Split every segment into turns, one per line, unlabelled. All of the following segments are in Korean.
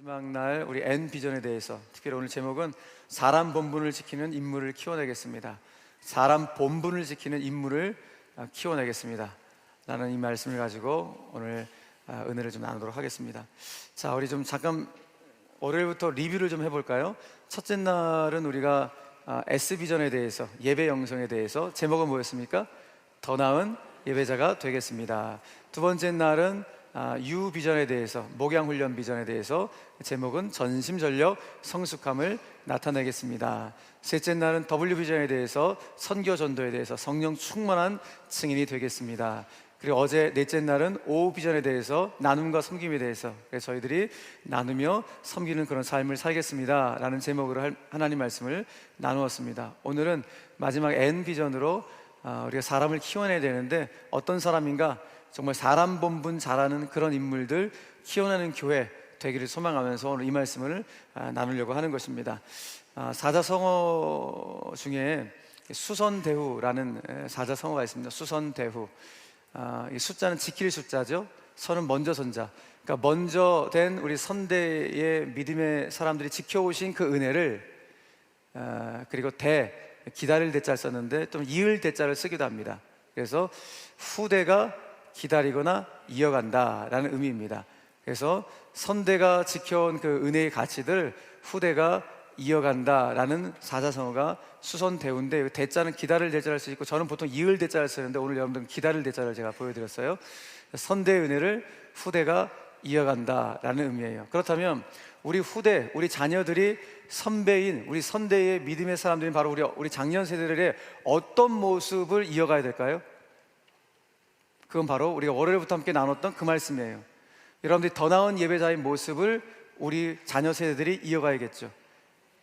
마지막 날 우리 N 비전에 대해서, 특별히 오늘 제목은 사람 본분을 지키는 인물을 키워내겠습니다. 사람 본분을 지키는 인물을 키워내겠습니다. 라는 이 말씀을 가지고 오늘 은혜를 좀 나누도록 하겠습니다. 자, 우리 좀 잠깐 월요일부터 리뷰를 좀 해볼까요? 첫째 날은 우리가 S 비전에 대해서, 예배 영성에 대해서, 제목은 뭐였습니까? 더 나은 예배자가 되겠습니다. 두 번째 날은 U 비전에 대해서, 목양 훈련 비전에 대해서, 제목은 전심전력 성숙함을 나타내겠습니다. 셋째 날은 W 비전에 대해서, 선교 전도에 대해서, 성령 충만한 증인이 되겠습니다. 그리고 어제 넷째 날은 O 비전에 대해서, 나눔과 섬김에 대해서, 그래서 저희들이 나누며 섬기는 그런 삶을 살겠습니다 라는 제목으로 하나님 말씀을 나누었습니다. 오늘은 마지막 N 비전으로 우리가 사람을 키워내야 되는데 어떤 사람인가, 정말 사람 본분 잘하는 그런 인물들 키워내는 교회 되기를 소망하면서 오늘 이 말씀을 나누려고 하는 것입니다. 사자성어 중에 수선대후라는 사자성어가 있습니다. 수선대후. 이 숫자는 지킬 숫자죠. 선은 먼저 선자. 그러니까 먼저 된 우리 선대의 믿음의 사람들이 지켜오신 그 은혜를, 그리고 기다릴 대자를 썼는데 좀 이을 대자를 쓰기도 합니다. 그래서 후대가 기다리거나 이어간다라는 의미입니다. 그래서 선대가 지켜온 그 은혜의 가치들 후대가 이어간다라는 사자성어가 수선대우인데, 대자는 기다릴 대자를 쓰고 저는 보통 이을 대자를 쓰는데 오늘 여러분들은 기다릴 대자를 제가 보여드렸어요. 선대의 은혜를 후대가 이어간다라는 의미예요. 그렇다면 우리 후대, 우리 자녀들이 선배인 우리 선대의 믿음의 사람들이 바로 우리 장년 세대들의 어떤 모습을 이어가야 될까요? 그건 바로 우리가 월요일부터 함께 나눴던 그 말씀이에요. 여러분들이 더 나은 예배자의 모습을 우리 자녀 세대들이 이어가야겠죠.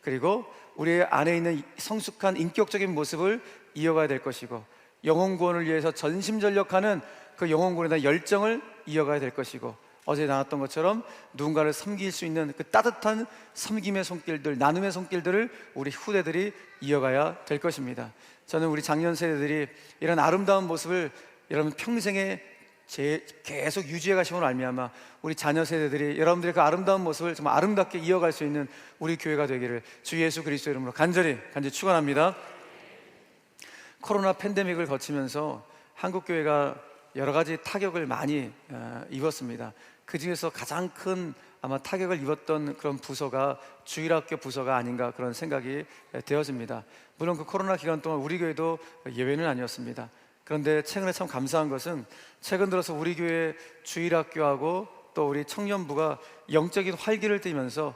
그리고 우리 안에 있는 성숙한 인격적인 모습을 이어가야 될 것이고, 영혼 구원을 위해서 전심전력하는 그 영혼 구원에 대한 열정을 이어가야 될 것이고, 어제 나눴던 것처럼 누군가를 섬길 수 있는 그 따뜻한 섬김의 손길들, 나눔의 손길들을 우리 후대들이 이어가야 될 것입니다. 저는 우리 장년 세대들이 이런 아름다운 모습을 여러분 평생에 계속 유지해 가심으로 알미암아 우리 자녀 세대들이 여러분들의 그 아름다운 모습을 정말 아름답게 이어갈 수 있는 우리 교회가 되기를 주 예수 그리스도 이름으로 간절히 축원합니다. 코로나 팬데믹을 거치면서 한국 교회가 여러 가지 타격을 많이 입었습니다. 그 중에서 가장 큰 아마 타격을 입었던 그런 부서가 주일학교 부서가 아닌가 그런 생각이 되어집니다. 물론 그 코로나 기간 동안 우리 교회도 예외는 아니었습니다. 그런데 최근에 참 감사한 것은 최근 들어서 우리 교회 주일학교하고 또 우리 청년부가 영적인 활기를 띠면서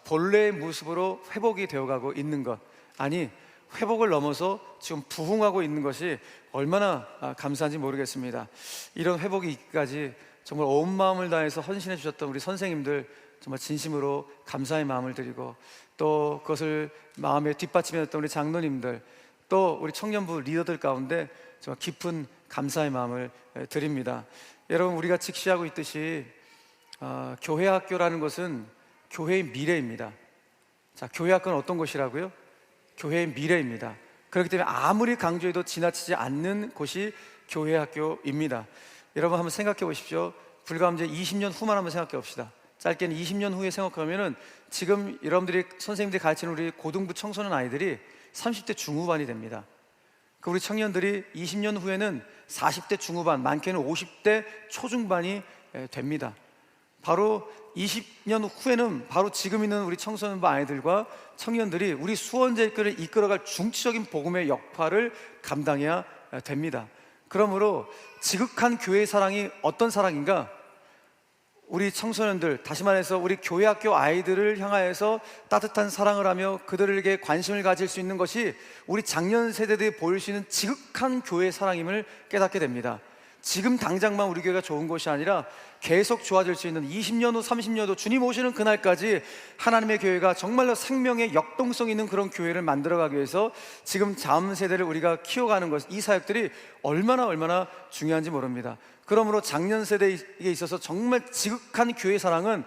본래의 모습으로 회복이 되어가고 있는 것, 아니 회복을 넘어서 지금 부흥하고 있는 것이 얼마나 감사한지 모르겠습니다. 이런 회복이 있기까지 정말 온 마음을 다해서 헌신해 주셨던 우리 선생님들 정말 진심으로 감사의 마음을 드리고, 또 그것을 마음에 뒷받침해 줬던 우리 장로님들, 또 우리 청년부 리더들 가운데 정말 깊은 감사의 마음을 드립니다. 여러분, 우리가 직시하고 있듯이 교회 학교라는 것은 교회의 미래입니다. 자, 교회 학교는 어떤 곳이라고요? 교회의 미래입니다. 그렇기 때문에 아무리 강조해도 지나치지 않는 곳이 교회 학교입니다. 여러분 한번 생각해 보십시오. 불과 이제 20년 후만 한번 생각해 봅시다. 짧게는 20년 후에 생각하면은 지금 여러분들이 선생님들이 가르치는 우리 고등부 청소년 아이들이 30대 중후반이 됩니다. 그 우리 청년들이 20년 후에는 40대 중후반, 많게는 50대 초중반이 됩니다. 바로 20년 후에는 바로 지금 있는 우리 청소년부 아이들과 청년들이 우리 수원제일교회를 이끌어갈 중추적인 복음의 역할을 감당해야 됩니다. 그러므로 지극한 교회의 사랑이 어떤 사랑인가? 우리 청소년들, 다시 말해서 우리 교회학교 아이들을 향하여서 따뜻한 사랑을 하며 그들에게 관심을 가질 수 있는 것이 우리 장년 세대들이 보일 수 있는 지극한 교회의 사랑임을 깨닫게 됩니다. 지금 당장만 우리 교회가 좋은 것이 아니라 계속 좋아질 수 있는 20년 후, 30년 후 주님 오시는 그날까지 하나님의 교회가 정말로 생명의 역동성 있는 그런 교회를 만들어가기 위해서 지금 다음 세대를 우리가 키워가는 것, 이 사역들이 얼마나 중요한지 모릅니다. 그러므로 장년 세대에 있어서 정말 지극한 교회 사랑은,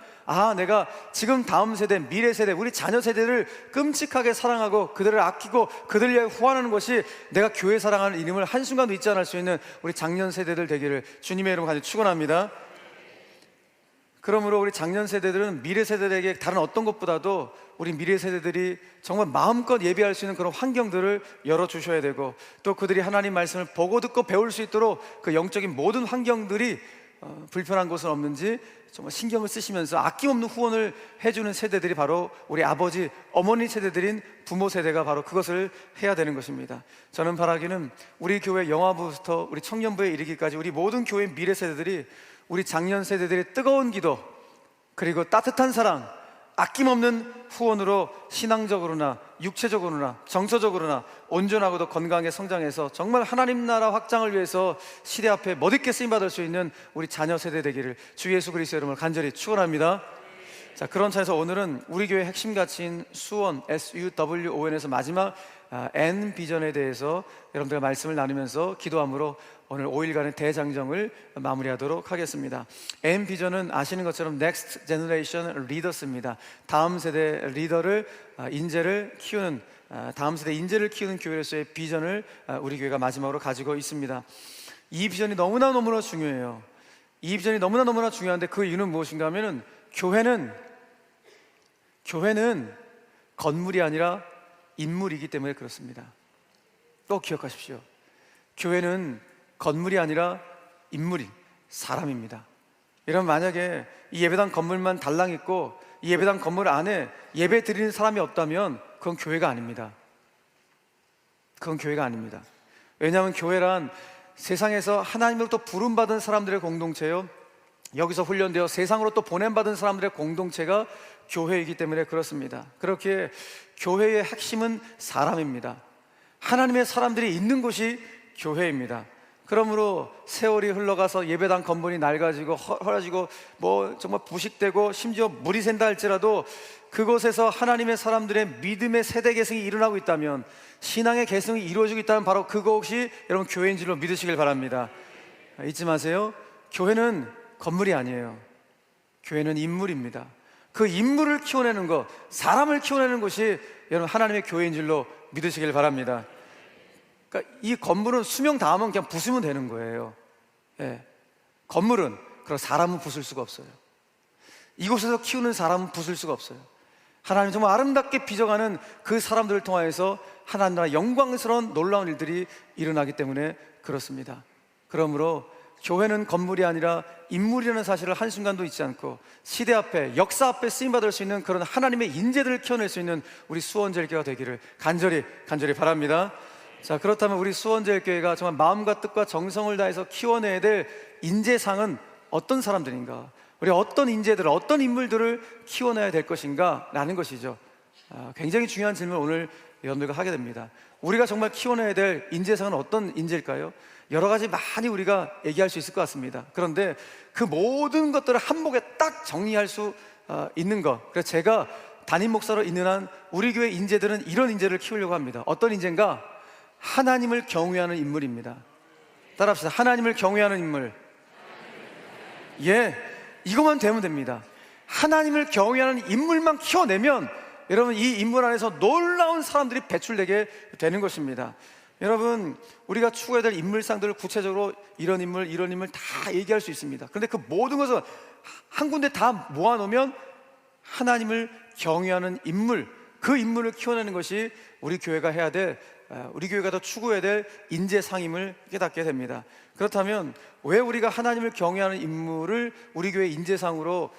내가 지금 다음 세대, 미래 세대, 우리 자녀 세대를 끔찍하게 사랑하고 그들을 아끼고 그들을 위해 후원하는 것이 내가 교회 사랑하는 이름을 한순간도 잊지 않을 수 있는 우리 장년 세대들 되기를 주님의 이름으로 간절히 축원합니다. 그러므로 우리 장년 세대들은 미래 세대들에게 다른 어떤 것보다도 우리 미래 세대들이 정말 마음껏 예배할 수 있는 그런 환경들을 열어주셔야 되고, 또 그들이 하나님 말씀을 보고 듣고 배울 수 있도록 그 영적인 모든 환경들이 불편한 곳은 없는지 정말 신경을 쓰시면서 아낌없는 후원을 해주는 세대들이 바로 우리 아버지, 어머니 세대들인 부모 세대가 바로 그것을 해야 되는 것입니다. 저는 바라기는 우리 교회 영화부부터 우리 청년부에 이르기까지 우리 모든 교회 미래 세대들이 우리 장년 세대들의 뜨거운 기도, 그리고 따뜻한 사랑, 아낌없는 후원으로 신앙적으로나 육체적으로나 정서적으로나 온전하고도 건강하게 성장해서 정말 하나님 나라 확장을 위해서 시대 앞에 멋있게 쓰임받을 수 있는 우리 자녀 세대 되기를 주 예수 그리스도 이름으로 간절히 축원합니다. 자, 그런 차에서 오늘은 우리 교회 핵심 가치인 수원, SUWON에서 마지막 N 비전에 대해서 여러분들과 말씀을 나누면서 기도함으로 오늘 5일간의 대장정을 마무리하도록 하겠습니다. N 비전은 아시는 것처럼 Next Generation Leaders입니다. 다음 세대 리더를, 인재를 키우는, 다음 세대 인재를 키우는 교회로서의 비전을 우리 교회가 마지막으로 가지고 있습니다. 이 비전이 너무나 중요해요. 이 비전이 너무나 중요한데 그 이유는 무엇인가 하면은 교회는 건물이 아니라 인물이기 때문에 그렇습니다. 꼭 기억하십시오. 교회는 건물이 아니라 인물이 사람입니다. 여러분, 만약에 이 예배당 건물만 달랑 있고 이 예배당 건물 안에 예배 드리는 사람이 없다면 그건 교회가 아닙니다. 그건 교회가 아닙니다. 왜냐하면 교회란 세상에서 하나님으로부터 부름받은 사람들의 공동체요, 여기서 훈련되어 세상으로 또 보냄받은 사람들의 공동체가 교회이기 때문에 그렇습니다. 그렇게 교회의 핵심은 사람입니다. 하나님의 사람들이 있는 곳이 교회입니다. 그러므로 세월이 흘러가서 예배당 건물이 낡아지고 허라지고 뭐 정말 부식되고 심지어 물이 샌다 할지라도 그곳에서 하나님의 사람들의 믿음의 세대 계승이 일어나고 있다면, 신앙의 계승이 이루어지고 있다면 바로 그것이 여러분 교회인 줄로 믿으시길 바랍니다. 잊지 마세요. 교회는 건물이 아니에요. 교회는 인물입니다. 그 인물을 키워내는 것, 사람을 키워내는 것이 여러분 하나님의 교회인 줄로 믿으시길 바랍니다. 그러니까 이 건물은 수명 다하면 그냥 부수면 되는 거예요. 예. 건물은, 그런 사람은 부술 수가 없어요. 이곳에서 키우는 사람은 부술 수가 없어요. 하나님 정말 아름답게 빚어가는 그 사람들을 통하여서 하나님 나라 영광스러운 놀라운 일들이 일어나기 때문에 그렇습니다. 그러므로 교회는 건물이 아니라 인물이라는 사실을 한순간도 잊지 않고 시대 앞에, 역사 앞에 쓰임받을 수 있는 그런 하나님의 인재들을 키워낼 수 있는 우리 수원제일교회가 되기를 간절히 바랍니다. 자, 그렇다면 우리 수원제일교회가 정말 마음과 뜻과 정성을 다해서 키워내야 될 인재상은 어떤 사람들인가, 우리 어떤 인재들, 어떤 인물들을 키워내야 될 것인가 라는 것이죠. 굉장히 중요한 질문을 오늘 여러분들과 하게 됩니다. 우리가 정말 키워내야 될 인재상은 어떤 인재일까요? 여러 가지 많이 우리가 얘기할 수 있을 것 같습니다. 그런데 그 모든 것들을 한목에 딱 정리할 수 있는 것, 그래서 제가 담임 목사로 있는 한 우리 교회 인재들은 이런 인재를 키우려고 합니다. 어떤 인재인가? 하나님을 경외하는 인물입니다. 따라합시다. 하나님을 경외하는 인물. 예, 이것만 되면 됩니다. 하나님을 경외하는 인물만 키워내면 여러분 이 인물 안에서 놀라운 사람들이 배출되게 되는 것입니다. 여러분, 우리가 추구해야 될 인물상들을 구체적으로 이런 인물 다 얘기할 수 있습니다. 그런데 그 모든 것을 한 군데 다 모아놓으면 하나님을 경외하는 인물, 그 인물을 키워내는 것이 우리 교회가 해야 될, 우리 교회가 더 추구해야 될 인재상임을 깨닫게 됩니다. 그렇다면 왜 우리가 하나님을 경외하는 인물을 우리 교회 인재상으로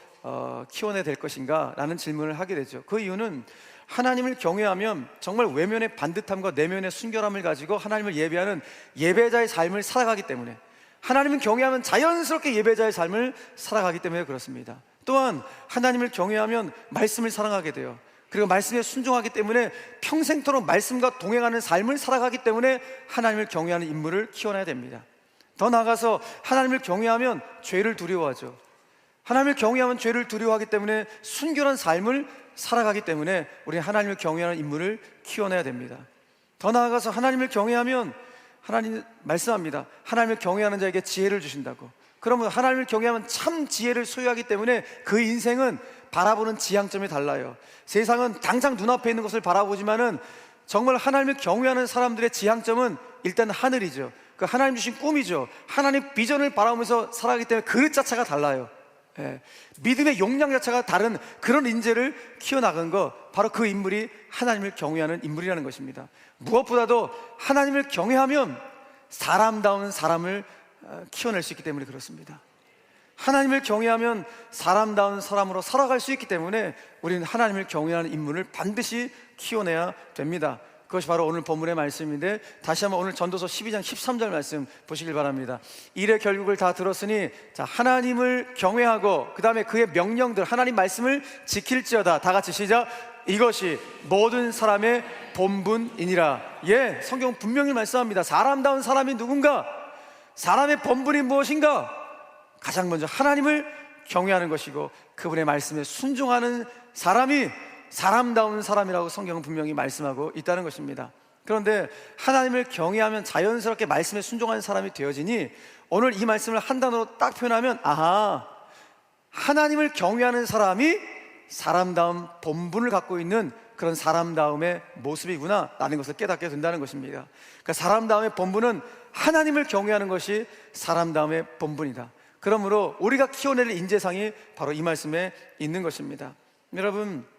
키워내야 될 것인가 라는 질문을 하게 되죠. 그 이유는 하나님을 경외하면 정말 외면의 반듯함과 내면의 순결함을 가지고 하나님을 예배하는 예배자의 삶을 살아가기 때문에, 하나님을 경외하면 자연스럽게 예배자의 삶을 살아가기 때문에 그렇습니다. 또한 하나님을 경외하면 말씀을 사랑하게 돼요. 그리고 말씀에 순종하기 때문에 평생토록 말씀과 동행하는 삶을 살아가기 때문에 하나님을 경외하는 인물을 키워내야 됩니다. 더 나아가서 하나님을 경외하면 죄를 두려워하죠. 하나님을 경외하면 죄를 두려워하기 때문에 순결한 삶을 살아가기 때문에 우리는 하나님을 경외하는 인물을 키워내야 됩니다. 더 나아가서 하나님을 경외하면 하나님 말씀합니다. 하나님을 경외하는 자에게 지혜를 주신다고. 그러면 하나님을 경외하면 참 지혜를 소유하기 때문에 그 인생은 바라보는 지향점이 달라요. 세상은 당장 눈앞에 있는 것을 바라보지만은 정말 하나님을 경외하는 사람들의 지향점은 일단 하늘이죠. 그 하나님 주신 꿈이죠. 하나님 비전을 바라보면서 살아가기 때문에 그릇 자체가 달라요. 믿음의 용량 자체가 다른 그런 인재를 키워나간 것, 바로 그 인물이 하나님을 경외하는 인물이라는 것입니다. 무엇보다도 하나님을 경외하면 사람다운 사람을 키워낼 수 있기 때문에 그렇습니다. 하나님을 경외하면 사람다운 사람으로 살아갈 수 있기 때문에 우리는 하나님을 경외하는 인물을 반드시 키워내야 됩니다. 그것이 바로 오늘 본문의 말씀인데, 다시 한번 오늘 전도서 12장 13절 말씀 보시길 바랍니다. 일의 결국을 다 들었으니 자, 하나님을 경외하고 그 다음에 그의 명령들, 하나님 말씀을 지킬지어다. 다 같이 시작. 이것이 모든 사람의 본분이니라. 예, 성경 분명히 말씀합니다. 사람다운 사람이 누군가? 사람의 본분이 무엇인가? 가장 먼저 하나님을 경외하는 것이고 그분의 말씀에 순종하는 사람이 사람다운 사람이라고 성경은 분명히 말씀하고 있다는 것입니다. 그런데 하나님을 경외하면 자연스럽게 말씀에 순종하는 사람이 되어지니, 오늘 이 말씀을 한 단어로 딱 표현하면, 아하, 하나님을 경외하는 사람이 사람다운 본분을 갖고 있는 그런 사람다움의 모습이구나 라는 것을 깨닫게 된다는 것입니다. 그러니까 사람다움의 본분은 하나님을 경외하는 것이 사람다움의 본분이다. 그러므로 우리가 키워낼 인재상이 바로 이 말씀에 있는 것입니다. 여러분,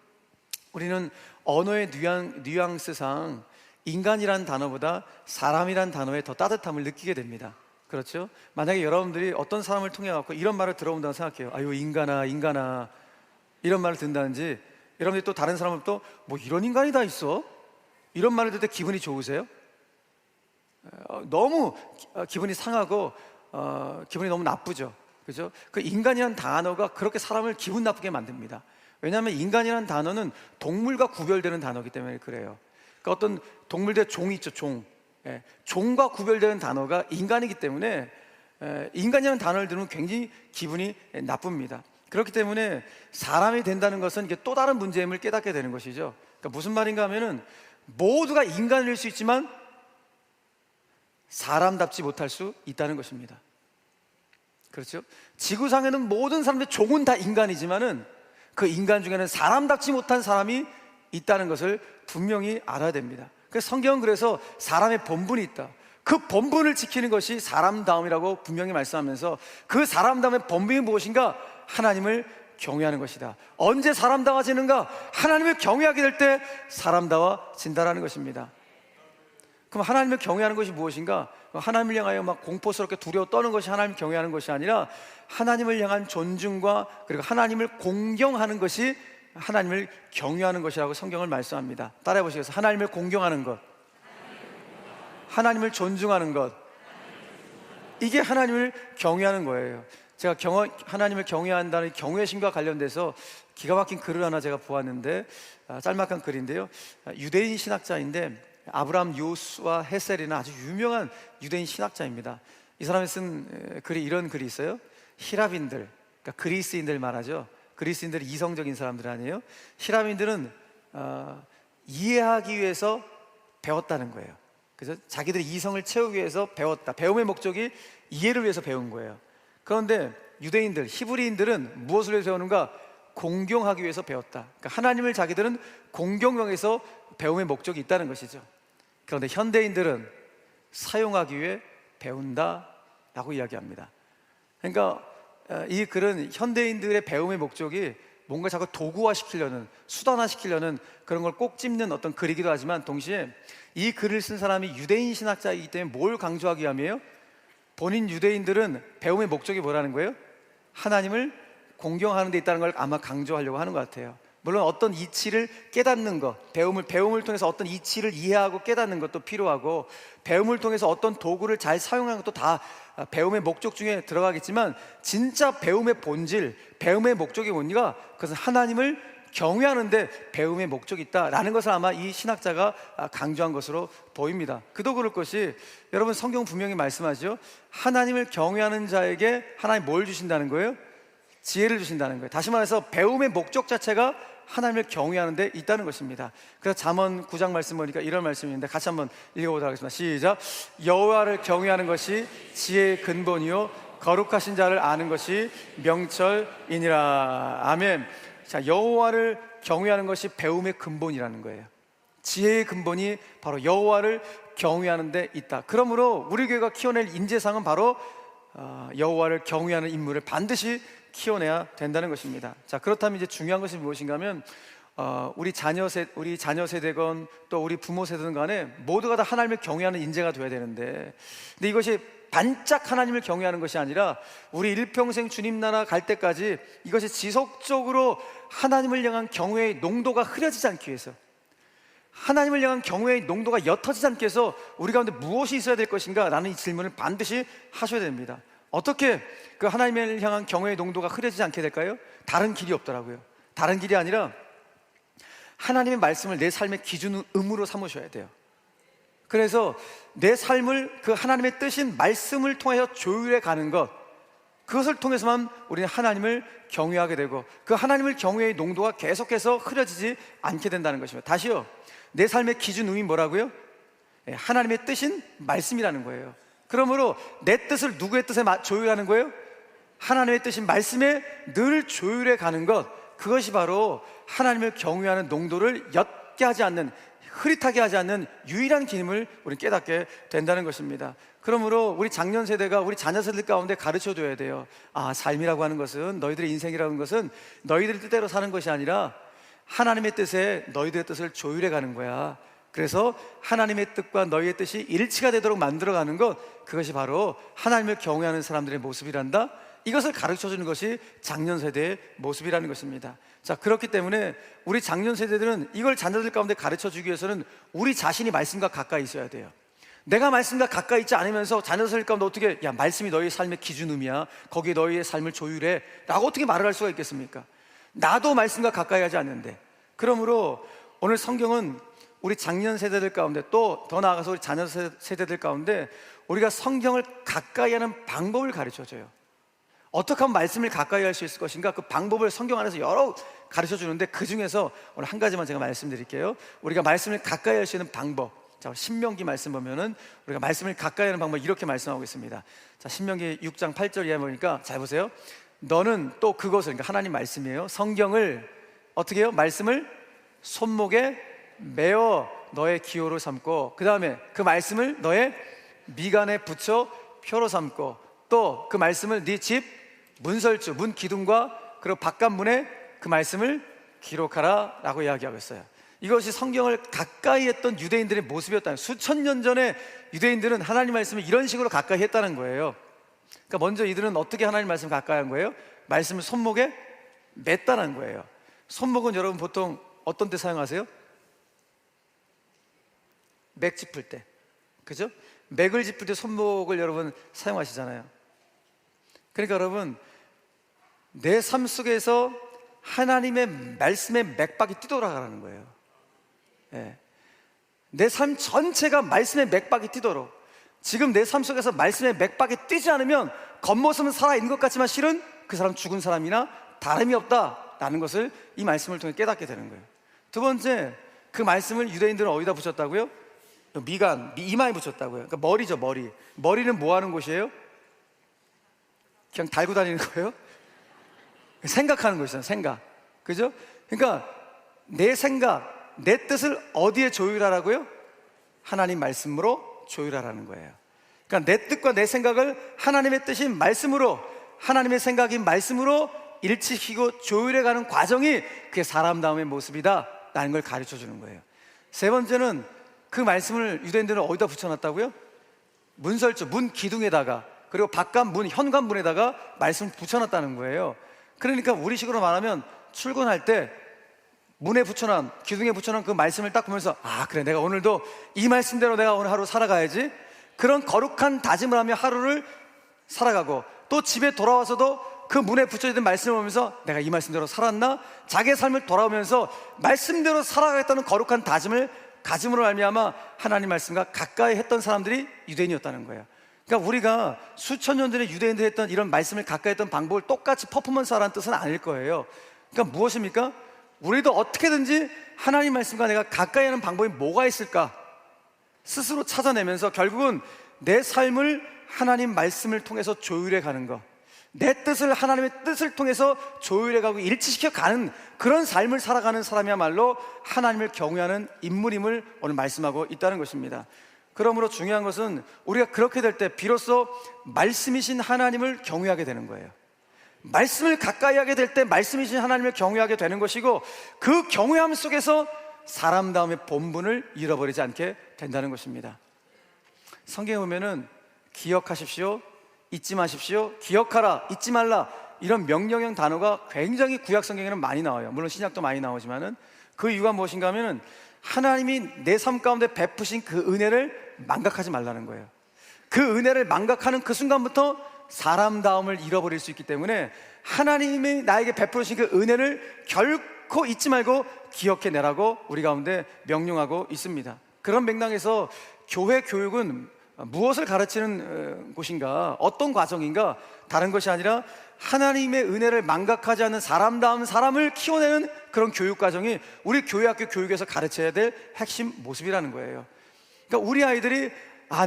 우리는 언어의 뉘앙스상 인간이란 단어보다 사람이란 단어에 더 따뜻함을 느끼게 됩니다. 그렇죠? 만약에 여러분들이 어떤 사람을 통해 갖고 이런 말을 들어본다고 생각해요. 아유, 인간아 이런 말을 듣는다든지, 여러분들이 또 다른 사람을 또 뭐 이런 인간이 다 있어? 이런 말을 들을 때 기분이 좋으세요? 너무 기분이 상하고 기분이 너무 나쁘죠. 그죠? 그 인간이라는 단어가 그렇게 사람을 기분 나쁘게 만듭니다. 왜냐하면 인간이라는 단어는 동물과 구별되는 단어이기 때문에 그래요. 그러니까 어떤 동물들 종 있죠, 종. 종과 구별되는 단어가 인간이기 때문에 인간이라는 단어를 들으면 굉장히 기분이 나쁩니다. 그렇기 때문에 사람이 된다는 것은 이게 또 다른 문제임을 깨닫게 되는 것이죠. 그러니까 무슨 말인가 하면은 모두가 인간일 수 있지만 사람답지 못할 수 있다는 것입니다. 그렇죠? 지구상에는 모든 사람들 종은 다 인간이지만은 그 인간 중에는 사람답지 못한 사람이 있다는 것을 분명히 알아야 됩니다. 그래서 성경은 그래서 사람의 본분이 있다, 그 본분을 지키는 것이 사람다움이라고 분명히 말씀하면서, 그 사람다움의 본분이 무엇인가? 하나님을 경외하는 것이다. 언제 사람다워지는가? 하나님을 경외하게 될 때 사람다워진다라는 것입니다. 그럼 하나님을 경외하는 것이 무엇인가? 하나님을 향하여 막 공포스럽게 두려워 떠는 것이 하나님을 경외하는 것이 아니라, 하나님을 향한 존중과 그리고 하나님을 공경하는 것이 하나님을 경외하는 것이라고 성경을 말씀합니다. 따라해 보시겠어요? 하나님을 공경하는 것, 하나님을 존중하는 것, 이게 하나님을 경외하는 거예요. 제가 하나님을 경외한다는 경외심과 관련돼서 기가 막힌 글을 하나 제가 보았는데, 짤막한 글인데요, 유대인 신학자인데 아브라함 요스와 헤셀이는 아주 유명한 유대인 신학자입니다. 이 사람이 쓴 글이, 이런 글이 있어요. 히라빈들, 그러니까 그리스인들 말하죠. 그리스인들이 이성적인 사람들 아니에요. 히라빈들은 이해하기 위해서 배웠다는 거예요. 그래서 자기들이 이성을 채우기 위해서 배웠다. 배움의 목적이 이해를 위해서 배운 거예요. 그런데 유대인들, 히브리인들은 무엇을 위해서 배우는가? 공경하기 위해서 배웠다. 그러니까 하나님을 자기들은 공경명에서 배움의 목적이 있다는 것이죠. 그런데 현대인들은 사용하기 위해 배운다라고 이야기합니다. 그러니까 이 글은 현대인들의 배움의 목적이 뭔가 자꾸 도구화시키려는, 수단화시키려는 그런 걸 꼭 찝는 어떤 글이기도 하지만, 동시에 이 글을 쓴 사람이 유대인 신학자이기 때문에 뭘 강조하기 위함이에요? 본인 유대인들은 배움의 목적이 뭐라는 거예요? 하나님을 공경하는 데 있다는 걸 아마 강조하려고 하는 것 같아요. 물론 어떤 이치를 깨닫는 것, 배움을 통해서 어떤 이치를 이해하고 깨닫는 것도 필요하고, 배움을 통해서 어떤 도구를 잘 사용하는 것도 다 배움의 목적 중에 들어가겠지만, 진짜 배움의 본질, 배움의 목적이 뭔가? 그것은 하나님을 경외하는데 배움의 목적이 있다라는 것을 아마 이 신학자가 강조한 것으로 보입니다. 그도 그럴 것이, 여러분 성경 분명히 말씀하죠. 하나님을 경외하는 자에게 하나님 뭘 주신다는 거예요? 지혜를 주신다는 거예요. 다시 말해서 배움의 목적 자체가 하나님을 경외하는 데 있다는 것입니다. 그래서 잠언 9장 말씀 보니까 이런 말씀인데 같이 한번 읽어보도록 하겠습니다. 시작. 여호와를 경외하는 것이 지혜의 근본이요 거룩하신 자를 아는 것이 명철이니라. 아멘. 자, 여호와를 경외하는 것이 배움의 근본이라는 거예요. 지혜의 근본이 바로 여호와를 경외하는 데 있다. 그러므로 우리 교회가 키워낼 인재상은 바로 여호와를 경외하는 인물을 반드시 키워내야 된다는 것입니다. 자, 그렇다면 이제 중요한 것이 무엇인가 하면 우리 자녀 세대건 또 우리 부모 세대든 간에 모두가 다 하나님을 경외하는 인재가 돼야 되는데, 근데 이것이 반짝 하나님을 경외하는 것이 아니라 우리 일평생 주님 나라 갈 때까지 이것이 지속적으로 하나님을 향한 경외의 농도가 흐려지지 않기 위해서, 하나님을 향한 경외의 농도가 옅어지지 않게 해서 우리 가운데 무엇이 있어야 될 것인가 라는 이 질문을 반드시 하셔야 됩니다. 어떻게 그 하나님을 향한 경외의 농도가 흐려지지 않게 될까요? 다른 길이 없더라고요. 다른 길이 아니라 하나님의 말씀을 내 삶의 기준음으로 삼으셔야 돼요. 그래서 내 삶을 그 하나님의 뜻인 말씀을 통해서 조율해 가는 것, 그것을 통해서만 우리는 하나님을 경외하게 되고 그 하나님을 경외의 농도가 계속해서 흐려지지 않게 된다는 것입니다. 다시요, 내 삶의 기준음이 뭐라고요? 하나님의 뜻인 말씀이라는 거예요. 그러므로 내 뜻을 누구의 뜻에 조율하는 거예요? 하나님의 뜻인 말씀에 늘 조율해 가는 것, 그것이 바로 하나님을 경외하는 농도를 옅게 하지 않는, 흐릿하게 하지 않는 유일한 기능을 우리는 깨닫게 된다는 것입니다. 그러므로 우리 장년 세대가 우리 자녀 세대 가운데 가르쳐줘야 돼요. 삶이라고 하는 것은, 너희들의 인생이라고 하는 것은 너희들 뜻대로 사는 것이 아니라 하나님의 뜻에 너희들의 뜻을 조율해 가는 거야. 그래서 하나님의 뜻과 너희의 뜻이 일치가 되도록 만들어가는 것, 그것이 바로 하나님을 경외하는 사람들의 모습이란다. 이것을 가르쳐주는 것이 장년 세대의 모습이라는 것입니다. 자, 그렇기 때문에 우리 장년 세대들은 이걸 자녀들 가운데 가르쳐주기 위해서는 우리 자신이 말씀과 가까이 있어야 돼요. 내가 말씀과 가까이 있지 않으면서 자녀들 가운데 어떻게, 야, 말씀이 너희의 삶의 기준음이야, 거기에 너희의 삶을 조율해 라고 어떻게 말을 할 수가 있겠습니까? 나도 말씀과 가까이 하지 않는데. 그러므로 오늘 성경은 우리 장년 세대들 가운데, 또 더 나아가서 우리 자녀 세대들 가운데 우리가 성경을 가까이 하는 방법을 가르쳐줘요. 어떻게 하면 말씀을 가까이 할 수 있을 것인가, 그 방법을 성경 안에서 여러 가르쳐 주는데, 그 중에서 오늘 한 가지만 제가 말씀드릴게요. 우리가 말씀을 가까이 할 수 있는 방법. 자, 신명기 말씀 보면은 우리가 말씀을 가까이 하는 방법 이렇게 말씀하고 있습니다. 자, 신명기 6장 8절 이하에 보니까, 잘 보세요. 너는 또 그것을, 그러니까 하나님 말씀이에요, 성경을 어떻게 해요? 말씀을 손목에 메어 너의 기호로 삼고, 그 다음에 그 말씀을 너의 미간에 붙여 표로 삼고, 또 그 말씀을 네 집 문설주, 문 기둥과 그리고 바깥문에 그 말씀을 기록하라 라고 이야기하고 있어요. 이것이 성경을 가까이 했던 유대인들의 모습이었다는, 수천 년 전에 유대인들은 하나님 말씀을 이런 식으로 가까이 했다는 거예요. 그러니까 먼저 이들은 어떻게 하나님 말씀 가까이 한 거예요? 말씀을 손목에 맸다는 거예요. 손목은 여러분 보통 어떤 때 사용하세요? 맥 짚을 때, 그죠? 맥을 짚을 때 손목을 여러분 사용하시잖아요. 그러니까 여러분, 내 삶 속에서 하나님의 말씀의 맥박이 뛰돌아가라는 거예요. 내 삶 전체가 말씀의 맥박이 뛰도록. 지금 내 삶 속에서 말씀의 맥박이 뛰지 않으면 겉모습은 살아있는 것 같지만 실은 그 사람 죽은 사람이나 다름이 없다라는 것을 이 말씀을 통해 깨닫게 되는 거예요. 두 번째, 그 말씀을 유대인들은 어디다 붙였다고요? 미간, 이마에 붙였다고요. 그러니까 머리죠, 머리. 머리는 뭐 하는 곳이에요? 그냥 달고 다니는 거예요? 생각하는 것이잖아요, 생각. 그죠? 그러니까 내 생각, 내 뜻을 어디에 조율하라고요? 하나님 말씀으로 조율하라는 거예요. 그러니까 내 뜻과 내 생각을 하나님의 뜻인 말씀으로, 하나님의 생각인 말씀으로 일치시키고 조율해가는 과정이 그게 사람다움의 모습이다 라는 걸 가르쳐 주는 거예요. 세 번째는 그 말씀을 유대인들은 어디다 붙여놨다고요? 문설주, 문 기둥에다가, 그리고 바깥 문, 현관문에다가 말씀을 붙여놨다는 거예요. 그러니까 우리식으로 말하면 출근할 때 문에 붙여놓은, 기둥에 붙여놓은 그 말씀을 딱 보면서, 그래, 내가 오늘도 이 말씀대로 내가 오늘 하루 살아가야지, 그런 거룩한 다짐을 하며 하루를 살아가고, 또 집에 돌아와서도 그 문에 붙여있는 말씀을 보면서 내가 이 말씀대로 살았나? 자기의 삶을 돌아오면서 말씀대로 살아가겠다는 거룩한 다짐을 가짐으로 말미암아 하나님 말씀과 가까이 했던 사람들이 유대인이었다는 거예요. 그러니까 우리가 수천 년 전에 유대인들이 했던 이런 말씀을 가까이 했던 방법을 똑같이 퍼포먼스하라는 뜻은 아닐 거예요. 그러니까 무엇입니까? 우리도 어떻게든지 하나님 말씀과 내가 가까이 하는 방법이 뭐가 있을까? 스스로 찾아내면서 결국은 내 삶을 하나님 말씀을 통해서 조율해 가는 것, 내 뜻을 하나님의 뜻을 통해서 조율해 가고 일치시켜 가는 그런 삶을 살아가는 사람이야말로 하나님을 경외하는 인물임을 오늘 말씀하고 있다는 것입니다. 그러므로 중요한 것은 우리가 그렇게 될 때 비로소 말씀이신 하나님을 경외하게 되는 거예요. 말씀을 가까이 하게 될 때 말씀이신 하나님을 경외하게 되는 것이고, 그 경외함 속에서 사람다움의 본분을 잃어버리지 않게 된다는 것입니다. 성경에 보면은 기억하십시오, 잊지 마십시오, 기억하라, 잊지 말라, 이런 명령형 단어가 굉장히 구약 성경에는 많이 나와요. 물론 신약도 많이 나오지만은 그 이유가 무엇인가 하면은 하나님이 내 삶 가운데 베푸신 그 은혜를 망각하지 말라는 거예요. 그 은혜를 망각하는 그 순간부터 사람다움을 잃어버릴 수 있기 때문에 하나님이 나에게 베푸신 그 은혜를 결코 잊지 말고 기억해내라고 우리 가운데 명령하고 있습니다. 그런 맥락에서 교회 교육은 무엇을 가르치는 곳인가, 어떤 과정인가, 다른 것이 아니라 하나님의 은혜를 망각하지 않는 사람다운 사람을 키워내는 그런 교육 과정이 우리 교회학교 교육에서 가르쳐야 될 핵심 모습이라는 거예요. 그러니까 우리 아이들이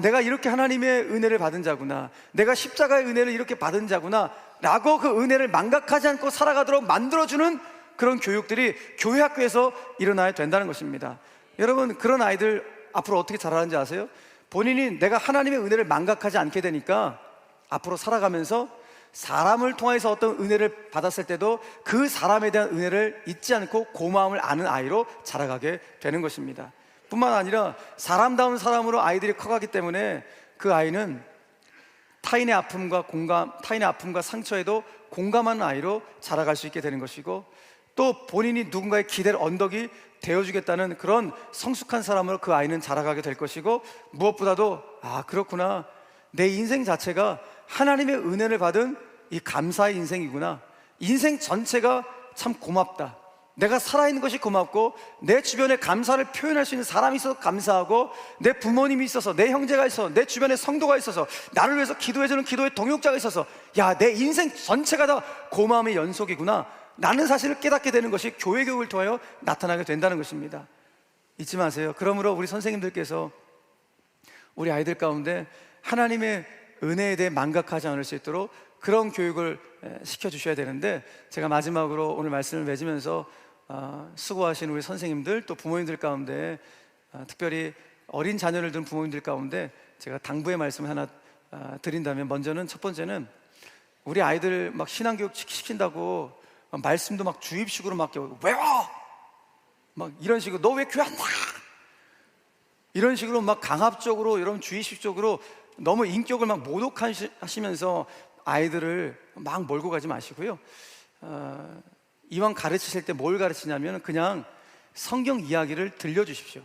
내가 이렇게 하나님의 은혜를 받은 자구나, 내가 십자가의 은혜를 이렇게 받은 자구나 라고 그 은혜를 망각하지 않고 살아가도록 만들어주는 그런 교육들이 교회학교에서 일어나야 된다는 것입니다. 여러분, 그런 아이들 앞으로 어떻게 자라는지 아세요? 본인이 내가 하나님의 은혜를 망각하지 않게 되니까 앞으로 살아가면서 사람을 통해서 어떤 은혜를 받았을 때도 그 사람에 대한 은혜를 잊지 않고 고마움을 아는 아이로 자라가게 되는 것입니다. 뿐만 아니라 사람다운 사람으로 아이들이 커가기 때문에 그 아이는 타인의 아픔과 상처에도 공감하는 아이로 자라갈 수 있게 되는 것이고, 또 본인이 누군가의 기댈 언덕이 되어주겠다는 그런 성숙한 사람으로 그 아이는 자라가게 될 것이고, 무엇보다도 그렇구나, 내 인생 자체가 하나님의 은혜를 받은 이 감사의 인생이구나, 인생 전체가 참 고맙다, 내가 살아있는 것이 고맙고 내 주변에 감사를 표현할 수 있는 사람이 있어서 감사하고, 내 부모님이 있어서, 내 형제가 있어서, 내 주변에 성도가 있어서, 나를 위해서 기도해주는 기도의 동역자가 있어서, 내 인생 전체가 다 고마움의 연속이구나 라는 사실을 깨닫게 되는 것이 교회 교육을 통하여 나타나게 된다는 것입니다. 잊지 마세요. 그러므로 우리 선생님들께서 우리 아이들 가운데 하나님의 은혜에 대해 망각하지 않을 수 있도록 그런 교육을 시켜주셔야 되는데, 제가 마지막으로 오늘 말씀을 맺으면서 수고하신 우리 선생님들, 또 부모님들 가운데 특별히 어린 자녀를 둔 부모님들 가운데 제가 당부의 말씀을 하나 드린다면, 먼저는 첫 번째는 우리 아이들 막 신앙교육 시킨다고 말씀도 막 주입식으로 막 외워! 막 이런 식으로, 너 왜 교회 안 나? 이런 식으로 막 강압적으로, 여러분 주입식적으로 너무 인격을 막 모독하시면서 아이들을 막 몰고 가지 마시고요. 이왕 가르치실 때 뭘 가르치냐면 그냥 성경 이야기를 들려주십시오.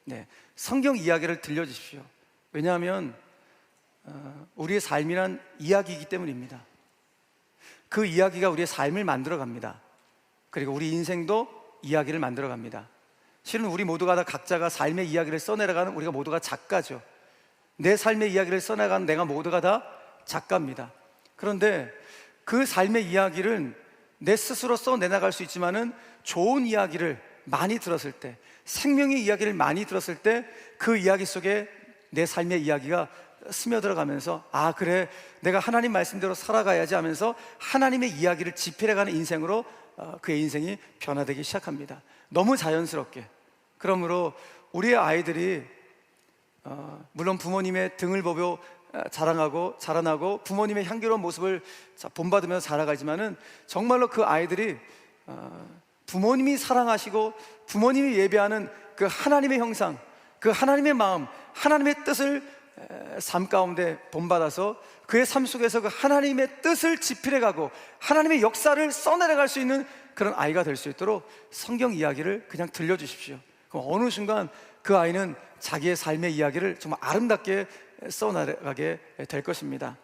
네, 성경 이야기를 들려주십시오. 왜냐하면 우리의 삶이란 이야기이기 때문입니다. 그 이야기가 우리의 삶을 만들어갑니다. 그리고 우리 인생도 이야기를 만들어갑니다. 실은 우리 모두가 다 각자가 삶의 이야기를 써내려가는, 우리가 모두가 작가죠. 내 삶의 이야기를 써나가는 내가 모두가 다 작가입니다. 그런데 그 삶의 이야기를 내 스스로 써내나갈 수 있지만은 좋은 이야기를 많이 들었을 때, 생명의 이야기를 많이 들었을 때 그 이야기 속에 내 삶의 이야기가 스며들어가면서 그래, 내가 하나님 말씀대로 살아가야지 하면서 하나님의 이야기를 집필해가는 인생으로 그의 인생이 변화되기 시작합니다. 너무 자연스럽게. 그러므로 우리의 아이들이 물론 부모님의 등을 보며 자라나고 부모님의 향기로운 모습을 본받으면서 자라가지만은 정말로 그 아이들이 부모님이 사랑하시고 부모님이 예배하는 그 하나님의 형상, 그 하나님의 마음, 하나님의 뜻을 삶 가운데 본받아서 그의 삶 속에서 그 하나님의 뜻을 집필해가고 하나님의 역사를 써내려갈 수 있는 그런 아이가 될 수 있도록 성경 이야기를 그냥 들려주십시오. 그럼 어느 순간 그 아이는 자기의 삶의 이야기를 정말 아름답게 써나가게 될 것입니다.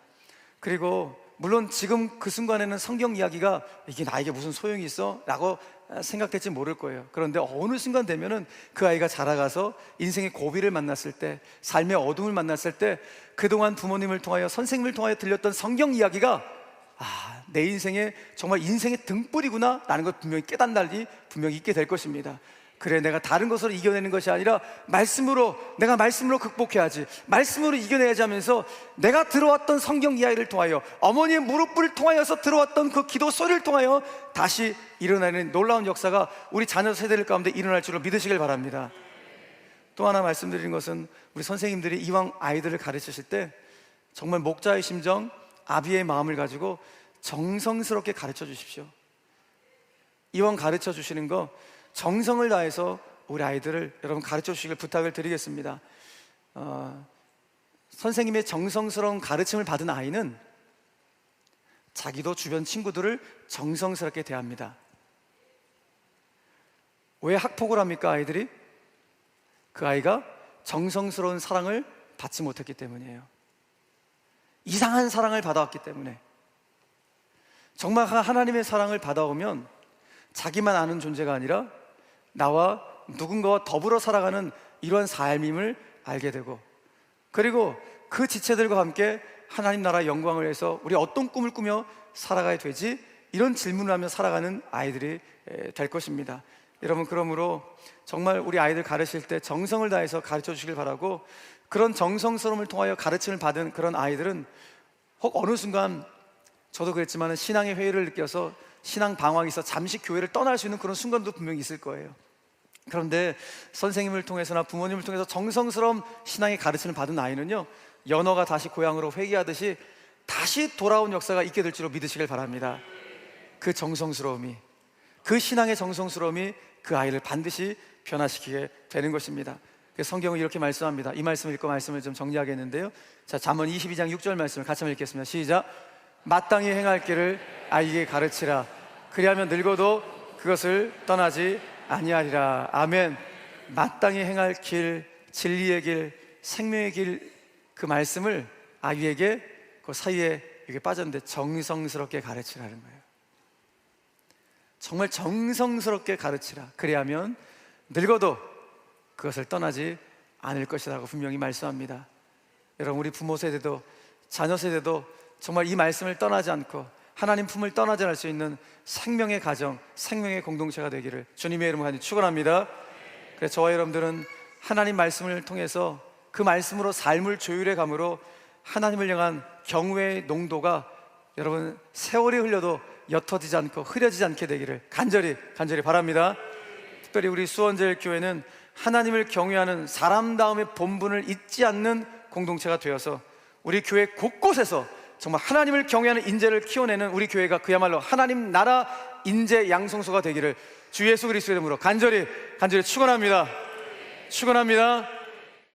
그리고 물론 지금 그 순간에는 성경 이야기가 이게 나에게 무슨 소용이 있어? 라고 생각될지 모를 거예요. 그런데 어느 순간 되면은 그 아이가 자라가서 인생의 고비를 만났을 때, 삶의 어둠을 만났을 때 그동안 부모님을 통하여, 선생님을 통하여 들렸던 성경 이야기가 내 인생의 정말 인생의 등불이구나 라는 걸 분명히 깨닫는 날이 분명히 있게 될 것입니다. 그래, 내가 다른 것으로 이겨내는 것이 아니라 내가 말씀으로 극복해야지, 말씀으로 이겨내야지 하면서 내가 들어왔던 성경 이야기를 통하여, 어머니의 무릎을 통하여서 들어왔던 그 기도 소리를 통하여 다시 일어나는 놀라운 역사가 우리 자녀 세대들 가운데 일어날 줄로 믿으시길 바랍니다. 또 하나 말씀드리는 것은, 우리 선생님들이 이왕 아이들을 가르치실 때 정말 목자의 심정, 아비의 마음을 가지고 정성스럽게 가르쳐 주십시오. 이왕 가르쳐 주시는 거 정성을 다해서 우리 아이들을 여러분 가르쳐 주시길 부탁을 드리겠습니다. 선생님의 정성스러운 가르침을 받은 아이는 자기도 주변 친구들을 정성스럽게 대합니다. 왜 학폭을 합니까, 아이들이? 그 아이가 정성스러운 사랑을 받지 못했기 때문이에요. 이상한 사랑을 받아왔기 때문에. 정말 하나님의 사랑을 받아오면 자기만 아는 존재가 아니라 나와 누군가와 더불어 살아가는 이러한 삶임을 알게 되고, 그리고 그 지체들과 함께 하나님 나라의 영광을 위해서 우리 어떤 꿈을 꾸며 살아가야 되지? 이런 질문을 하며 살아가는 아이들이 될 것입니다. 여러분, 그러므로 정말 우리 아이들 가르칠 때 정성을 다해서 가르쳐 주시길 바라고, 그런 정성스러움을 통하여 가르침을 받은 그런 아이들은 혹 어느 순간, 저도 그랬지만 신앙의 회의를 느껴서 신앙 방황이 있어 잠시 교회를 떠날 수 있는 그런 순간도 분명히 있을 거예요. 그런데 선생님을 통해서나 부모님을 통해서 정성스러운 신앙의 가르침을 받은 아이는요, 연어가 다시 고향으로 회귀하듯이 다시 돌아온 역사가 있게 될 줄로 믿으시길 바랍니다. 그 정성스러움이, 그 신앙의 정성스러움이 그 아이를 반드시 변화시키게 되는 것입니다. 성경은 이렇게 말씀합니다. 이 말씀을 읽고 말씀을 좀 정리하겠는데요. 자, 잠언 22장 6절 말씀을 같이 한번 읽겠습니다. 시작. 마땅히 행할 길을 아이에게 가르치라. 그리하면 늙어도 그것을 떠나지 아니하리라. 아멘. 마땅히 행할 길, 진리의 길, 생명의 길, 그 말씀을 아이에게 그 사이에 이게 빠졌는데 정성스럽게 가르치라는 거예요. 정말 정성스럽게 가르치라. 그리하면 늙어도 그것을 떠나지 않을 것이라고 분명히 말씀합니다. 여러분, 우리 부모 세대도 자녀 세대도 정말 이 말씀을 떠나지 않고 하나님 품을 떠나지 않을 수 있는 생명의 가정, 생명의 공동체가 되기를 주님의 이름으로 간절히 축원합니다. 그래서 저와 여러분들은 하나님 말씀을 통해서 그 말씀으로 삶을 조율해 감으로 하나님을 향한 경외의 농도가 여러분 세월이 흘려도 옅어지지 않고 흐려지지 않게 되기를 간절히 바랍니다. 특별히 우리 수원제일교회는 하나님을 경외하는 사람다움의 본분을 잊지 않는 공동체가 되어서 우리 교회 곳곳에서 정말 하나님을 경외하는 인재를 키워내는 우리 교회가 그야말로 하나님 나라 인재 양성소가 되기를 주 예수 그리스도의 이름으로 간절히 축원합니다.